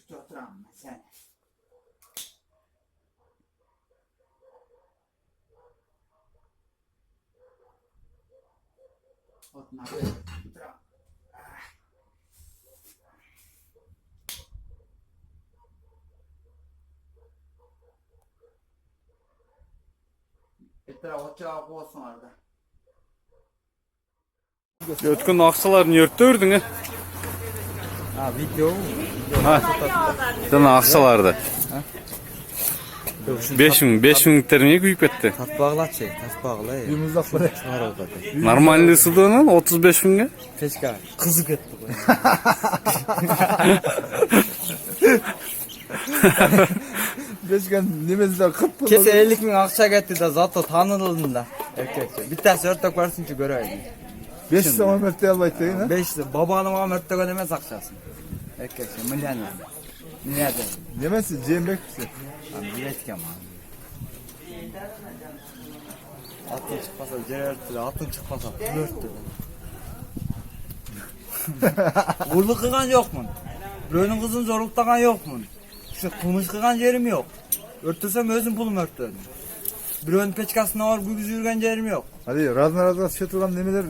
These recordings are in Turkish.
Şurada oturamam ben sen. Oturma böyle oturamam. Etraf ocağı olsun orada. Ötkün aksalarını yörttürdün ha? Ha video. Ha. Dana aksalardı. 5 minutlar niye güyüp etti? Tas bağlat şey, tas bağla. Yumuzlak bırak. Çıkar orada. Normalde ısıdığının 35 binge. Keşke kızık etti bu. Beşken nemezler kıp kıp. Kese 50 bin akça getti de zaten tanıdın da. Erkekçe. Bir tanesi örtek versin ki göreyim. 5 zaman merte albayt değil ha? 5 babanın ama örtek ödemez akçasın. Erkekçe milyoner. Niye de? Yemezsin Cembek misin? Ben biletkem abi. Atın çıkmasa cerertile, atın çıkmasa flörttü. Vurlu kıgan yok mu? Böyle kızın zorluktagan yok mu? İşte kumuş kıgan yerim yok. Örtürsem özüm pulum örttüm. Bir ön peçkasına var bu güzü yürgen yerim yok. Hadi razna şatılan nemeler.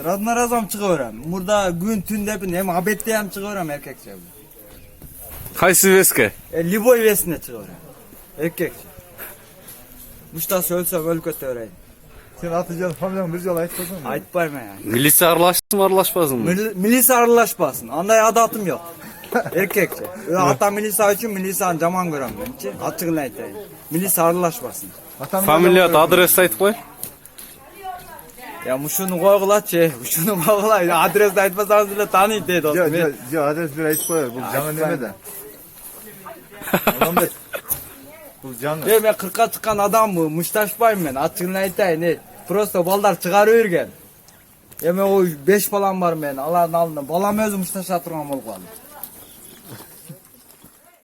Radına razam çıkıyorum. Burada gün tün depin hem habette hem çıkıyorum erkekçe. Kaysı veske? Liboy vesine çıkıyorum. Erkekçe. Muşta söylese böyle kötü öğrenin. Sen atacağın familyanın bir yol ayıtmasın mı? Ayıp var mı yani? Milisi arlaşsın mı arlaşmasın mı? Milisi arılaşmasın. Andaya adatım yok. Erkekçe. Ata milisa için milisan caman görem ben için. Açıkını aytayım. Milisi arılaşmasın. Familiyat adres aytıp koy. Ya muşunu koygula çe. Muşunu koygula. Adres de aytmasanız bile tanıyın deydi dostum. Ya adres bir ayıt koyar. Bu canı neme de. Adam da. Bu canı. Ben 40'a çıkan adam mı? Muştaşbayım ben. Açıkını aytayım. Prosto baldar çıkarıyor gen. Yeme o 5 falan var ben. Allah'ın alnına. Balam özü muştaş atırmam ol kaldı.